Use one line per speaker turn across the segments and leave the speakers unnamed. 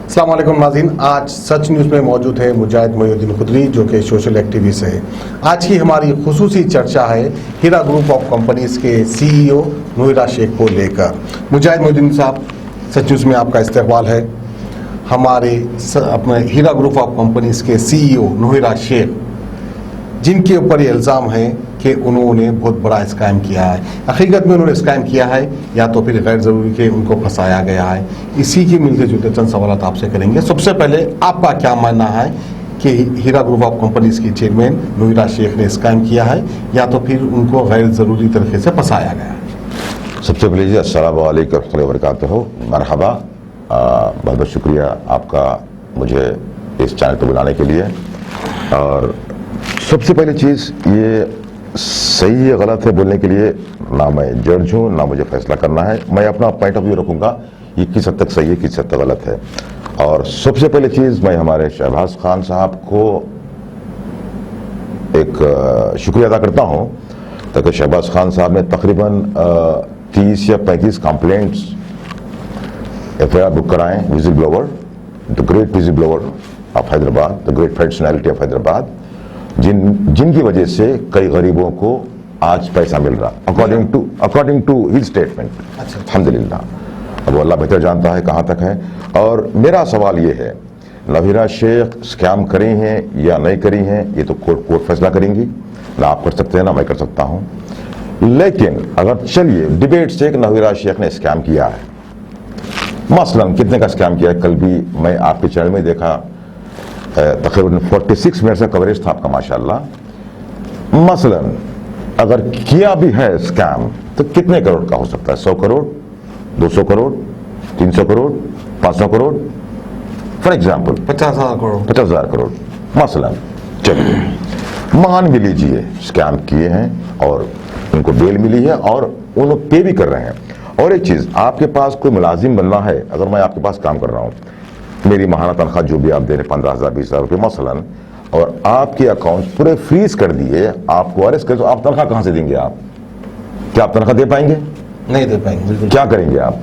अस्सलाम वालेकुम नाज़रीन, आज सच न्यूज़ में मौजूद है मुजाहिद मोइनुद्दीन खुदरी जो कि सोशल एक्टिविस्ट है। आज की हमारी खुसूसी चर्चा है हीरा ग्रुप ऑफ कंपनीज के सीईओ नोहिरा शेख को लेकर। मुजाहिद मोइनुद्दीन साहब, सच न्यूज़ में आपका इस्तकबाल है। हमारे अपने हीरा ग्रुप ऑफ कंपनीज के सीईओ नोहिरा शेख, जिनके ऊपर ये इल्ज़ाम है कि उन्होंने बहुत बड़ा स्कैम किया है, हकीकत में उन्होंने स्कैम किया है या तो फिर गैर ज़रूरी के उनको फंसाया गया है, इसी के मिलते जुलते चंद सवाल आपसे करेंगे। सबसे पहले आपका क्या मानना है कि हीरा ग्रुप ऑफ कंपनीज की चेयरमैन नोहिरा शेख ने स्कैम किया है या तो फिर उनको गैर ज़रूरी तरीके से फंसाया गया है?
सबसे पहले जी अस्सलाम वालेकुम रहमतुल्लाहि व बरकातुहू, मरहबा। बहुत बहुत शुक्रिया आपका मुझे इस चैनल पर बुलाने के लिए। और सबसे पहली चीज़, ये सही है गलत है बोलने के लिए ना मैं जज हूँ ना मुझे फैसला करना है। मैं अपना पॉइंट ऑफ व्यू रखूँगा, ये किस हद तक सही है किस हद तक गलत है। और सबसे पहली चीज़, मैं हमारे शहबाज खान साहब को एक शुक्रिया अदा करता हूँ, ताकि शहबाज खान साहब ने तकरीबन 30 या 35 कंप्लेंट्स FIR बुक कराएं। Vigil blower, the great vigil blower of Hyderabad, the great personality of Hyderabad, जिनकी वजह से कई गरीबों को आज पैसा मिल रहा, अकॉर्डिंग टू हिज स्टेटमेंट। अल्हम्दुलिल्लाह, अब वो अल्लाह बेहतर जानता है कहाँ तक है। और मेरा सवाल ये है, नोहिरा शेख स्कैम करी हैं या नहीं करी हैं, ये तो कोर्ट फैसला करेंगी। ना आप कर सकते हैं ना मैं कर सकता हूँ। लेकिन अगर चलिए डिबेट से कि नोहिरा शेख ने स्कैम किया है, मसलन कितने का स्कैम किया है, कल भी मैं आपके चैनल में देखा, तकरीबन 46 मिनट का कवरेज था आपका, माशाल्लाह। मसलन अगर किया भी है स्कैम तो कितने करोड़ का हो सकता है? 100 करोड़, 200 करोड़, 300 करोड़, 500 करोड़, फॉर एग्जाम्पल 50,000 करोड़ मसलन। चलिए मान भी लीजिए स्कैम किए हैं और उनको बेल मिली है और उन्होंने पे भी कर रहे हैं। और एक चीज़, आपके पास कोई मुलाजिम बनना है, अगर मैं आपके पास काम कर रहा हूँ, मेरी माहाना तनख्वाह जो भी आप दे रहे 15,000 20,000 रुपये मसलन, और आपके अकाउंट पूरे फ्रीज कर दिए, आपको अरेस्ट कर, तो आप तनख्वाह कहाँ से देंगे? आप क्या आप तनख्वाह दे पाएंगे?
नहीं दे पाएंगे।
क्या करेंगे आप?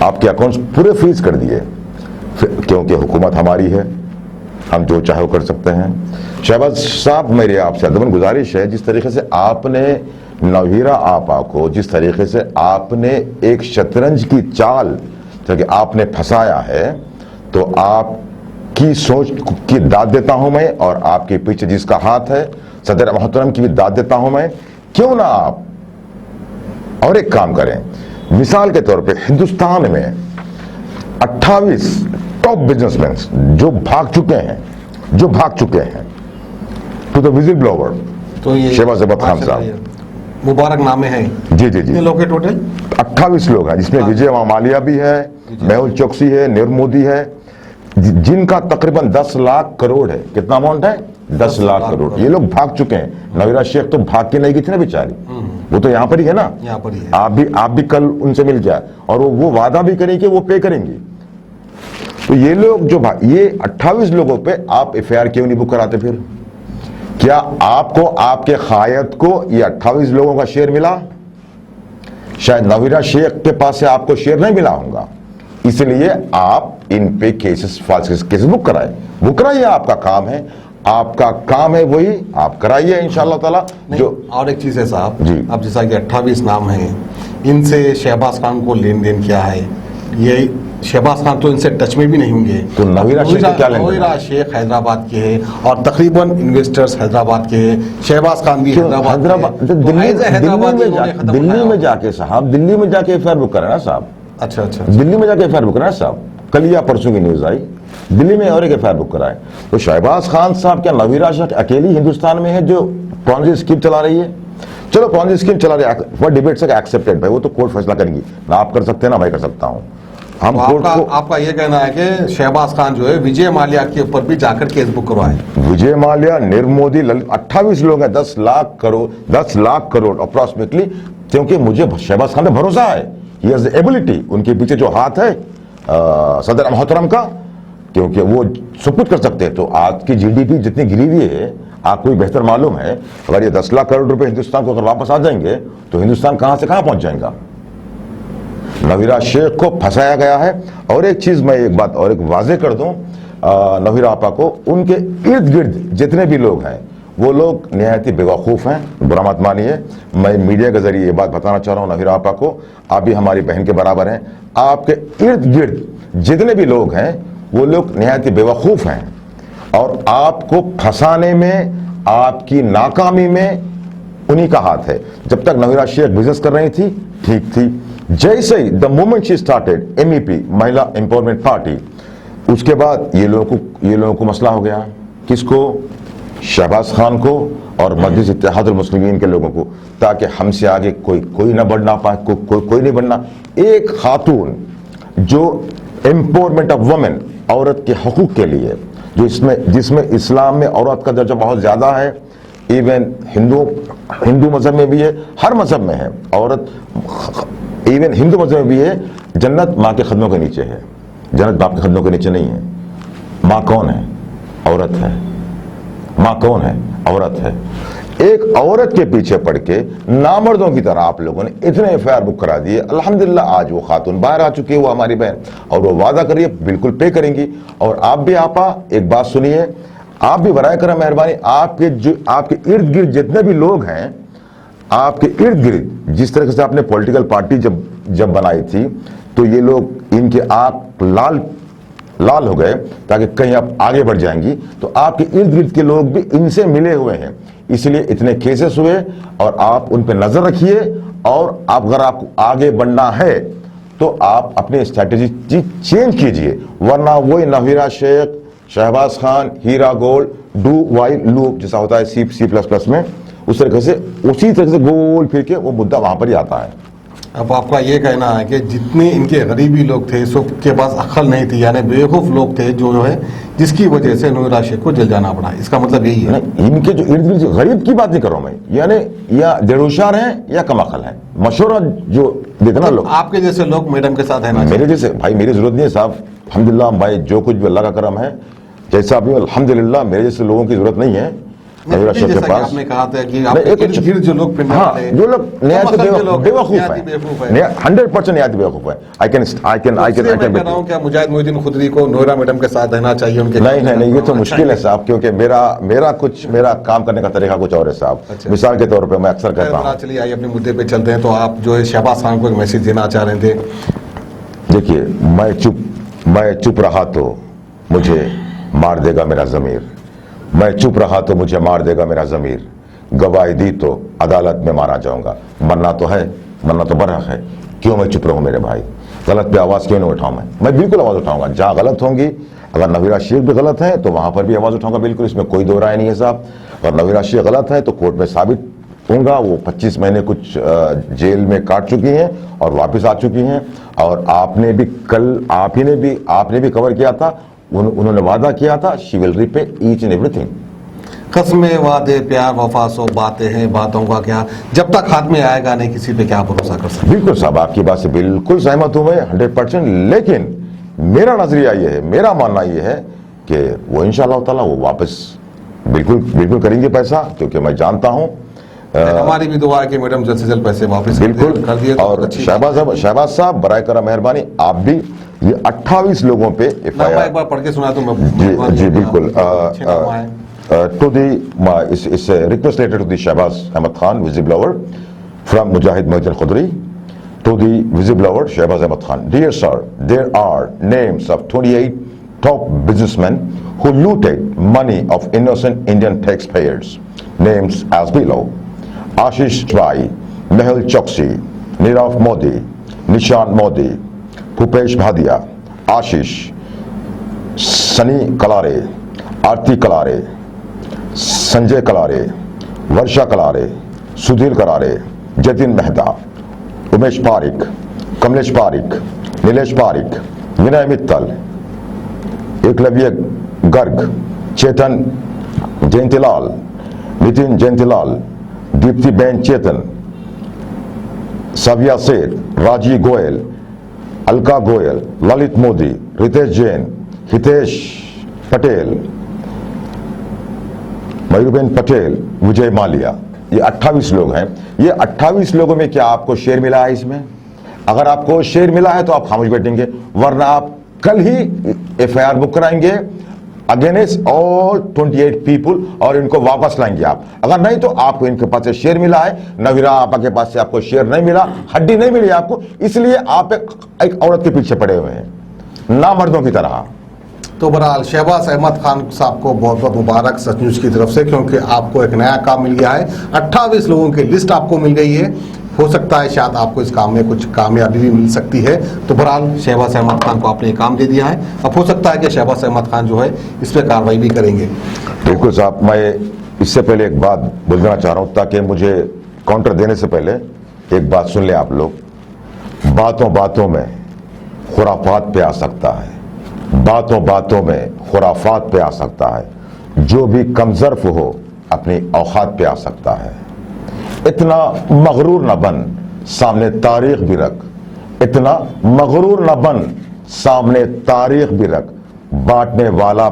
आपके अकाउंट्स पूरे फ्रीज कर दिए, क्योंकि हुकूमत हमारी है, हम जो चाहे वो कर सकते हैं। शहबाज साहब, मेरी आपसे अदबन गुजारिश है, जिस तरीके से आपने नोहिरा आपा को, जिस तरीके से आपने एक शतरंज की चाल कि आपने फंसाया है, तो आपकी सोच की दाद देता हूं मैं, और आपके पीछे जिसका हाथ है सदर मोहतरम की भी दाद देता हूं मैं। क्यों ना आप और एक काम करें, मिसाल के तौर पे हिंदुस्तान में 28 टॉप बिजनेसमैन जो भाग चुके हैं टू द विजिल ब्लोवर,
तो ये
शहबाज खान साहब
मुबारक नामे हैं।
जी जी जी,
कितने लोग हैं टोटल?
28 लोग हैं, जिसमें विजय माल्या भी है, मेहुल चौकसी है, नीरव मोदी है, जिनका तकरीबन 10 लाख करोड़ है। कितना अमाउंट है? 10 लाख करोड़। ये लोग भाग चुके हैं। नोहिरा शेख तो भाग के नहीं गई थी ना बेचारी, वो तो यहाँ पर ही है ना,
यहाँ पर ही है।
आप भी कल उनसे मिल जाए, और वो वादा भी करेंगे कि वो पे करेंगी। तो ये लोग जो ये 28 लोगों पे आप FIR क्यों नहीं बुक कराते? फिर क्या आपको, आपके खायत को ये 28 लोगों का शेयर मिला? शायद नोहिरा शेख के पास से आपको शेयर नहीं मिला होगा, इसलिए आप इन पे केसेस, फॉल्स केसेस बुक कराइए। आपका काम है, आपका काम है, वही आप कराइए इंशाअल्लाह ताला। जो
और एक चीज़ है साहब
जी,
अब जैसा कि 28 नाम हैं, इनसे शहबाज खान को लेन देन क्या है? ये शहबाज खान तो इनसे टच में भी नहीं होंगे,
तो नोहिरा शेख क्या लेंगे?
नोहिरा शेख हैदराबाद के हैं और तकरीबन इन्वेस्टर्स हैदराबाद के हैं। शहबाज खान भी हैदराबाद,
दिल्ली में जाके साहब, दिल्ली में जाके FIR बुक करें ना साहब।
अच्छा,
दिल्ली में जाके FIR बुक कराए साहब। कल या परसों की न्यूज आई, दिल्ली में और एक FIR बुक कराए। तो शहबाज खान साहब क्या नोहिरा शेख अकेली हिंदुस्तान में है जो पॉन्जी स्कीम चला रही है? चलो पॉन्जी स्कीम चला रही है, वो डिबेट से एक्सेप्टेड भाई, वो तो कोर्ट फैसला करेंगी, ना आप कर सकते हैं ना मैं कर सकता हूँ। हम
तो आपका ये कहना है कि शहबाज खान जो है विजय माल्या के ऊपर भी जाकर केस बुक करवाए? विजय
माल्या, नीरव मोदी, 28 लोग हैं, 10 लाख करोड़ अप्रोक्सीमेटली। क्योंकि मुझे शहबाज खान पे भरोसा है, ही हैज एबिलिटी, उनके पीछे जो हाथ है सदर मोहतरम का, क्योंकि वो सब कुछ कर सकते हैं। तो आज की GDP जितनी गिरी हुई है, आपको भी बेहतर मालूम है, अगर ये 10 लाख करोड़ रुपए हिंदुस्तान को अगर वापस आ जाएंगे तो हिंदुस्तान कहां से कहां पहुंच जाएगा। नवीरा शेख को फंसाया गया है। और एक चीज मैं एक बात और एक वाजे कर दूं नवीरा आपा को, उनके इर्द गिर्द जितने भी लोग हैं वो लोग निहायत ही बेवकूफ़ हैं, बुरा मत मानिए। मैं मीडिया के जरिए ये बात बताना चाह रहा हूँ नवीरा आपा को, आप भी हमारी बहन के बराबर हैं। आपके इर्द गिर्द जितने भी लोग हैं वो लोग निहायत ही बेवकूफ़ हैं और आपको फंसाने में, आपकी नाकामी में उन्हीं का हाथ है। जब तक नवीरा शेख बिजनेस कर रही थी ठीक थी, जैसे ही the moment she started MEP महिला एम्पावरमेंट पार्टी, उसके बाद ये लोगों को मसला हो गया। किसको? शहबाज खान को और मजलिस इत्तेहादुल मुस्लिमीन के लोगों को, ताकि हमसे आगे कोई ना बढ़ना पाए, कोई नहीं बढ़ना। एक खातून जो एम्पावरमेंट ऑफ वुमेन, औरत के हकूक के लिए, जो जिसमें इस्लाम में औरत का दर्जा बहुत ज्यादा है, इवन हिंदू मजहब में भी है, हर मजहब में है औरत, इवन हिंदू मजहब में भी है। जन्नत माँ के कदमों के नीचे है, जन्नत बाप के कदमों के नीचे नहीं है। माँ कौन है? औरत है। माँ कौन है? औरत है। एक औरत के पीछे पड़ के नामर्दों की तरह आप लोगों ने इतने FIR बुक करा दिए। अल्हम्दुलिल्लाह आज वो खातून बाहर आ चुकी है, वो हमारी बहन, और वो वादा करिए बिल्कुल पे करेंगी। और आप भी आपा एक बात सुनिए, आप भी बराए करम मेहरबानी, आपके इर्द गिर्द जितने भी लोग हैं, आपके इर्द गिर्द जिस तरह से आपने पॉलिटिकल पार्टी जब बनाई थी, तो ये लोग, इनके आंख लाल हो गए ताकि कहीं आप आगे बढ़ जाएंगी। तो आपके इर्द गिर्द के लोग भी इनसे मिले हुए हैं, इसलिए इतने केसेस हुए। और आप उन पर नजर रखिए, और अगर आपको आगे बढ़ना है तो आप अपनी स्ट्रैटेजी चेंज कीजिए, वरना वही नवीरा शेख, शहबाज खान, हीरा गोल्ड, डू वाइल लूप जैसा होता है C++ में, उसी तरह से गोल फिर के वो मुद्दा वहां पर ही आता है।
अब आपका ये कहना है कि जितने इनके गरीबी लोग थे, सबके पास अक्ल नहीं थी, यानी बेवकूफ लोग थे जो है, जिसकी वजह से नवीरा शेख को जेल जाना पड़ा। इसका मतलब यही है।
इनके जो इर्द गिर्द गरीब की बात नहीं कर रहा हूं मैं, यानी या देड़ोशार हैं या कम अकल हैं, मशवरा जो देते ना लोग।
आपके जैसे लोग मैडम के साथ है ना?
मेरे जैसे भाई, मेरी जरूरत नहीं है साहब, अल्हम्दुलिल्लाह भाई, जो कुछ भी अल्लाह का करम है, जैसा भी अल्हम्दुलिल्लाह, मेरे जैसे लोगों की जरूरत नहीं है नवीरा शेख के पास।
आपने कहा था कि आपके जो लोग
जो लोग बेवकूफ है, 100% निहायत बेवकूफ है। आई कैन
कह रहा हूं क्या मुजाहिद मोइनुद्दीन खुदरी को नवीरा मैडम के साथ रहना चाहिए? उनके
नहीं, ये तो मुश्किल है साहब, क्योंकि मेरा काम करने का तरीका कुछ और है साहब। मिसाल के तौर पे मैं अक्सर कहता हूँ,
चलिए आइए अपने मुद्दे पे चलते हैं। तो आप जो है शहबाज खान को एक मैसेज देना चाह रहे थे।
देखिए, मैं चुप रहा तो मुझे मार देगा मेरा ज़मीर, मैं चुप रहा तो मुझे मार देगा मेरा ज़मीर, गवाही दी तो अदालत में मारा जाऊंगा। मरना तो है, मरना तो बरहक है, क्यों मैं चुप रहूं मेरे भाई? गलत पे आवाज़ क्यों नहीं उठाऊं? मैं बिल्कुल आवाज़ उठाऊंगा जहां गलत होंगी। अगर नवीरा शेख भी गलत है तो वहां पर भी आवाज़ उठाऊंगा, बिल्कुल, इसमें कोई दो राय नहीं है साहब। अगर नवीरा शेख गलत है तो कोर्ट में साबित होगा। वो 25 महीने कुछ जेल में काट चुकी हैं और वापस आ चुकी हैं। और आपने भी कल आपने भी कवर किया था, उन्होंने वादा किया था, she will repay each and everything.
कसमें, वादे, प्यार, वफा, सो बातें हैं, बातों का क्या, जब तक हाथ में आएगा नहीं किसी पे क्या भरोसा कर सकते।
बिल्कुल साहब, आपकी बात से बिल्कुल सहमत हूं मैं 100%। लेकिन मेरा नजरिया ये है, मेरा मानना ये है कि वो इंशाअल्लाह ताला वो वापस बिल्कुल करेंगे पैसा, क्योंकि मैं जानता हूं।
हमारी भी दुआ है कि मैडम जल्द से जल्द पैसे वापस
बिल्कुल
कर दिए।
और शहबाज साहब बराए करम मेहरबानी, आप भी ये 28 लोगों पे FIR
एक बार पढ़ के सुना तो मैं
जी बिल्कुल। To the request letter to the Shahbaz Ahmad Khan, whistleblower from Mujahid Moinuddin Khudri, to the whistleblower Shahbaz Ahmad Khan. Dear sir, there are names of 28 top businessmen who looted money of innocent Indian taxpayers. Names as below: Ashish Rai, Mehul Choksi, Nirav Modi, Nishant Modi, Bhupesh Bhadia, Ashish, Sunny Kalare, Aarti Kalare, Sanjay Kalare, Varsha Kalare, Sudhir Kalare, Jatin Mehta, Umesh Parikh, Kamlesh Parikh, Nilesh Parikh, Vinay Mittal, Eklavya Garg, Chetan Jayantilal, Nitin Jayantilal, Deepti ben Chetan, Saviya Seth, Rajeev Goyal, Alka Goyal, Lalit Modi, Ritesh Jain, Hitesh Patel, मयूरबेन Patel, Vijay Mallya, ये 28 लोग हैं। ये 28 लोगों में क्या आपको share मिला है? इसमें अगर आपको शेयर मिला है तो आप खामोश बैठेंगे, वरना आप कल ही एफआईआर बुक कराएंगे अगेंस्ट ऑल 28 पीपुल और इनको वापस लाएंगे आप। अगर नहीं तो आपको इनके पास से शेयर मिला है, नवीरा आपा के पास से आपको शेयर नहीं मिला, हड्डी नहीं मिली आपको, इसलिए आप एक औरत के पीछे पड़े हुए हैं, ना मर्दों की तरह।
तो बहरहाल शहबाज अहमद खान साहब को बहुत बहुत मुबारक सच न्यूज़ की तरफ से, क्योंकि आपको एक नया काम मिल गया है। 28 लोगों की लिस्ट आपको मिल गई है। हो सकता है शायद आपको इस काम में कुछ कामयाबी भी मिल सकती है। तो बहरहाल शहबाज अहमद खान को आपने काम दे दिया है। अब हो सकता है कि शहबाज अहमद खान जो है इस पर कार्रवाई भी करेंगे।
बिल्कुल साहब, मैं इससे पहले एक बात बोलना चाह रहा हूँ, ताकि मुझे काउंटर देने से पहले एक बात सुन लें आप लोग। बातों बातों में खुराफात पे आ सकता है, बातों बातों में खुराफात पे आ सकता है। जो भी कमजर्फ हो अपनी औकात पे आ सकता है। इतना मगरूर न बन, सामने तारीख भी रख। इतना मगरूर न बन, सामने तारीख भी रख। बांटने वाला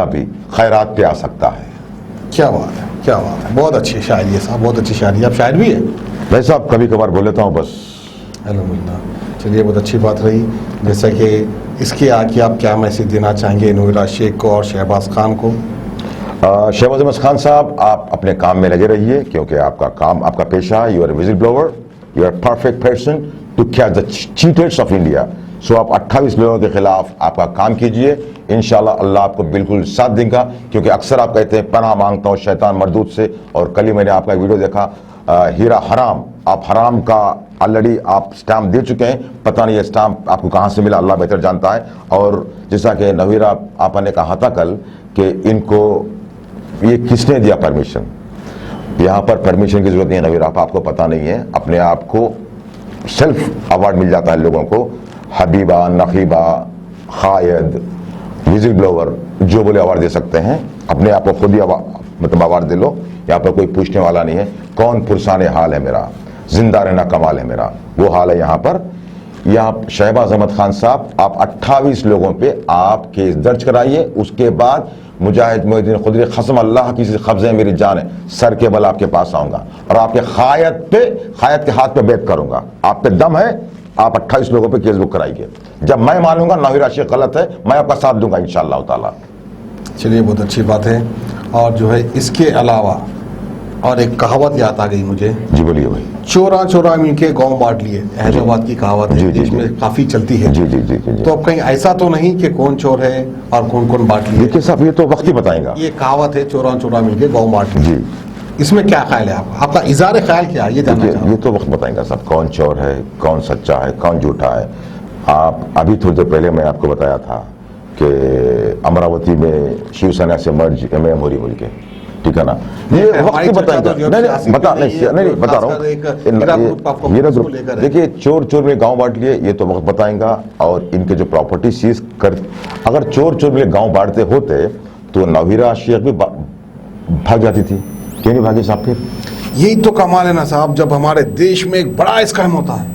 भी खैरात पे आ सकता है।
क्या बात है, क्या बात है। बहुत अच्छी शायरी है साहब, बहुत अच्छी शायरी। आप शायर भी है?
मैं साहब कभी कभार बोल लेता हूँ बस।
अल्हम्दुलिल्लाह, चलिए बहुत अच्छी बात रही। जैसा कि इसके आगे आप क्या मैसेज देना चाहेंगे नूहिरा शेख को और शहबाज खान को?
शहबाज अहमद खान साहब, आप अपने काम में लगे रहिए, क्योंकि आपका काम, आपका पेशा है। You are whistle blower, you are perfect person to catch the cheaters of India. So आप 28 लोगों के खिलाफ आपका काम कीजिए। इंशाल्लाह अल्लाह आपको बिल्कुल साथ देगा, क्योंकि अक्सर आप कहते हैं पनाह मांगता हूँ शैतान मरदूत से। और कल ही मैंने आपका वीडियो देखा, हीरा हराम, आप हराम का ऑलरेडी आप स्टैम्प दे चुके हैं। पता नहीं ये स्टैम्प आपको कहाँ से मिला, अल्लाह बेहतर जानता है। और जैसा कि नवीरा आपा ने कहा था कल कि इनको ये किसने दिया परमिशन, यहाँ पर परमिशन की जरूरत नहीं है नवीरा आपा, आपको पता नहीं है। अपने आप को सेल्फ अवार्ड मिल जाता है लोगों को। हबीबा, नकीबा, खायद, विजिल ब्लोअर, जो बोले अवार्ड दे सकते हैं। अपने आप को खुद ही मतलब अवार्ड दे लो, यहाँ पर कोई पूछने वाला नहीं है। कौन पुरसाने हाल है मेरा, जिंदा रहना कमाल है मेरा, वो हाल है यहाँ पर। यहाँ शहबाज अहमद खान साहब, आप 28 लोगों पे आप केस दर्ज कराइए। उसके बाद मुजाहिद मोहिउद्दीन खुदरी, कसम अल्लाह की कब्जे मेरी जान है, सर के बल आपके पास आऊंगा और आपके खायद के हाथ पे बैत करूंगा। आप पे दम है, आप 28 लोगों पे केस बुक कराइए। जब मैं मानूंगा नवीरा शेख गलत है, मैं आपका साथ दूंगा इंशाअल्लाह ताला।
चलिए बहुत अच्छी बात है। और जो है इसके अलावा और एक कहावत याद आ गई मुझे।
जी बोलिए भाई।
चोरा चोरा मिलके गांव बांट लिए, हैदराबाद की कहावत है, देश में काफी चलती है।
जी जी जी जी।
तो अब कहीं ऐसा तो नहीं कि कौन चोर है और कौन कौन बांट लिए?
देखिए साहब, ये तो वक्त ही बताएगा।
ये कहावत है, चोरा चोरा मिलके गांव बांट लिए।
जी,
इसमें क्या ख्याल है आपका इज़हार ख्याल क्या है, ये जानना
ये
चाहूँ।
तो वक्त बताएगा साहब, कौन चोर है, कौन सच्चा है, कौन झूठा है। आप अभी थोड़ी देर पहले मैं आपको बताया था कि अमरावती में शिवसेना से मर्ज एमएम हो रही बोल के, ठीक है ना। ये वक्त ही बताएगा। नहीं बता रहा हूँ। ये ग्रुप देखिए, चोर चोर में गांव बांट लिए, ये तो वक्त बताएगा। और इनके जो प्रॉपर्टी सीज कर, अगर चोर चोर में गांव बांटते होते तो नवीरा शेख भी भाग जाती थी। क्यों नहीं भागी साहब? फिर
यही तो कमाल है ना साहब, जब हमारे देश में एक बड़ा स्कैम होता है,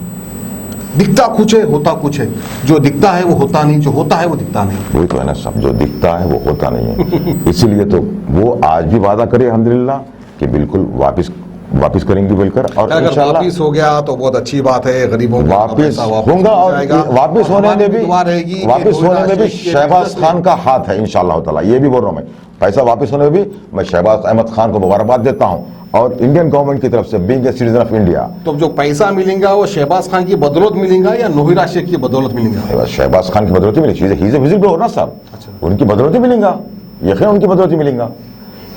दिखता कुछ है होता कुछ है। जो दिखता है वो होता नहीं, जो होता है वो दिखता नहीं।
वही तो है ना साहब, जो दिखता है वो होता नहीं है। इसीलिए तो वो आज भी वादा करे अल्हम्दुलिल्लाह कि बिल्कुल वापिस करेंगे बोलकर। और
अगर वापिस हो गया तो बहुत अच्छी बात है। गरीबों को
वापिस होगा, और वापिस होने में भी शहबाज खान का हाथ है इंशाअल्लाह ताला। ये भी बोल रहा हूँ मैं, पैसा वापस होने में भी मैं शहबाज अहमद खान को मुबारकबाद देता हूँ और इंडियन गवर्नमेंट की तरफ से, being a citizen of India.
तो जो पैसा मिलेगा वो शहबाज खान की बदौलत मिलेगा या नूहिरा शेख की बदौलत मिलेगा?
शहबाज खान की बदौलत मिलेगी, he is a vigil blower ना साहब। उनकी बदौलत ही मिलेगा, यकीन उनकी बदौलत ही मिलेगा।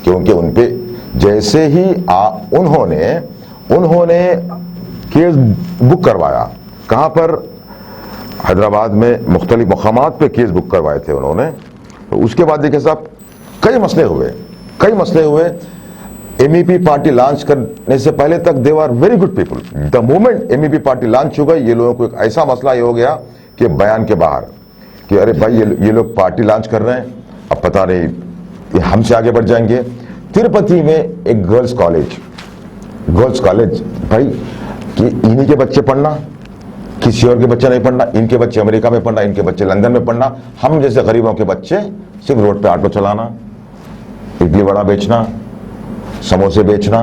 क्योंकि उनपे जैसे ही उन्होंने केस बुक करवाया, कहाँ पर, हैदराबाद में मुख्तलिफ मकामात पे केस बुक करवाए थे उन्होंने। तो उसके बाद देखिए साहब, कई मसले हुए। एमईपी पार्टी लॉन्च करने से पहले तक they are very good people. The moment MEP party launch हो गई, ये लोगों को एक ऐसा मसला ये हो गया कि बयान के बाहर कि अरे भाई ये लोग पार्टी लॉन्च कर रहे हैं, अब पता नहीं ये हमसे आगे बढ़ जाएंगे। तिरुपति में एक गर्ल्स कॉलेज भाई, कि इन्हीं के बच्चे पढ़ना, किसी और के बच्चे नहीं पढ़ना, इनके बच्चे अमेरिका में पढ़ना, इनके बच्चे लंदन में पढ़ना, हम जैसे गरीबों के बच्चे सिर्फ रोड पे ऑटो चलाना, इडली वड़ा बेचना, समोसे बेचना,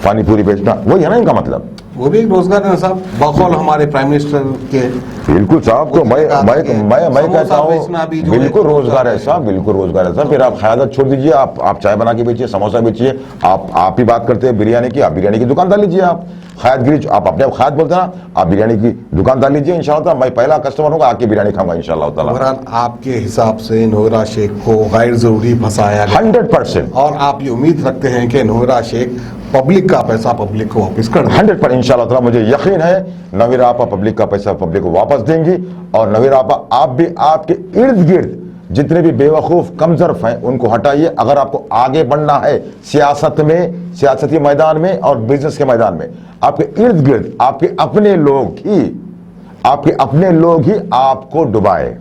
पानी पूरी बेचना, वही है ना इनका मतलब।
वो भी एक रोजगार है साहब, बकौल हमारे प्राइम मिनिस्टर के।
बिल्कुल साहब, तो मैं कहता
समोसा
हूँ
बेचना भी जो है
बिल्कुल
एक
रोजगार है साहब, बिल्कुल रोजगार है साहब। फिर आप ख्यादत छोड़ दीजिए, आप चाय बना के बेचिए, समोसा बेचिए। आप ही बात करते हैं बिरयानी की, आप बिरयानी की दुकान डाल लीजिए। आप खैदगिरी, आप अपने आप खैद बोलते हैं ना, आप बिरयानी की दुकान डाल लीजिए। इंशाल्लाह मैं पहला कस्टमर होगा, आके बिरयानी खाऊंगा इंशाल्लाह ताला।
बहरहाल आपके हिसाब से नोहिरा शेख को गैर जरूरी फंसाया गया
100%,
और आप ये उम्मीद रखते हैं कि नोहिरा शेख पब्लिक का पैसा पब्लिक को वापस कर दें।
100% इंशाल्लाह ताला मुझे यकीन है नवीरा आपा पब्लिक का पैसा पब्लिक को वापस देंगी। और नवीरा आपा, आप भी आपके इर्द गिर्द जितने भी बेवकूफ कमजरफ हैं उनको हटाइए। अगर आपको आगे बढ़ना है सियासत में, सियासती मैदान में और बिजनेस के मैदान में, आपके इर्द गिर्द आपके अपने लोग ही आपको डुबाए।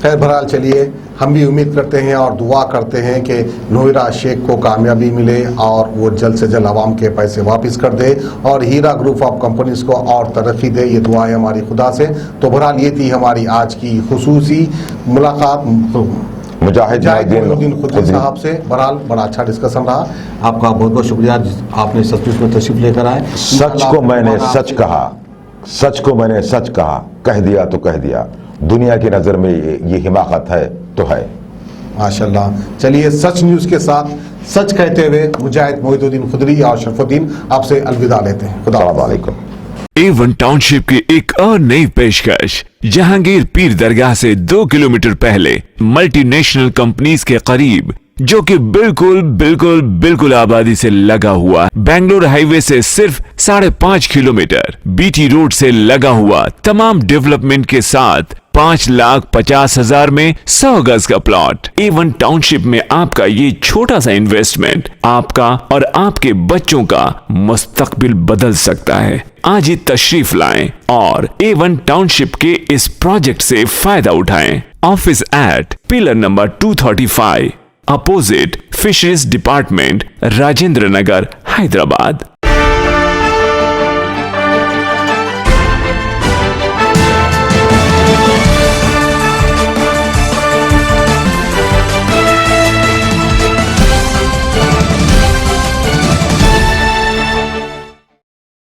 खैर बहरहाल चलिए, हम भी उम्मीद करते हैं और दुआ करते हैं कि नोहिरा शेख को कामयाबी मिले और वो जल्द से जल्द आवाम के पैसे वापस कर दे और हीरा ग्रुप ऑफ कंपनीज को और तरक्की दे। ये दुआ है हमारी खुदा से। तो बहरहाल ये थी हमारी आज की खुसूसी मुलाकात
मुजाहिद
मोइनुद्दीन खुदरी साहब से। बहरहाल बड़ा अच्छा डिस्कशन रहा। आपका बहुत बहुत शुक्रिया, आपने सचमुच में तशरीफ लेकर आए।
सच को मैंने सच कहा, कह दिया तो कह दिया। दुनिया की नजर में ये हिमाकत है तो है।
माशाल्लाह। चलिए, सच न्यूज के साथ सच कहते हुए मुजाहिद मोइनुद्दीन खुदरी और शरफुद्दीन आपसे अलविदा लेते हैं। खुदा
वालेकुम।
A1 टाउनशिप की एक और नई पेशकश, जहांगीर पीर दरगाह से 2 किलोमीटर पहले मल्टीनेशनल कंपनीज के करीब, जो कि बिल्कुल आबादी से लगा हुआ, बेंगलोर हाईवे से सिर्फ 5.5 किलोमीटर, बीटी रोड से लगा हुआ, तमाम डेवलपमेंट के साथ 5,50,000 में 100 गज का प्लॉट। A1 टाउनशिप में आपका ये छोटा सा इन्वेस्टमेंट आपका और आपके बच्चों का मुस्तकबिल बदल सकता है। आज ही तशरीफ लाएं और A1 टाउनशिप के इस प्रोजेक्ट से फायदा उठाएं। Office at pillar number 235, opposite fisheries department, Rajendra Nagar, Hyderabad.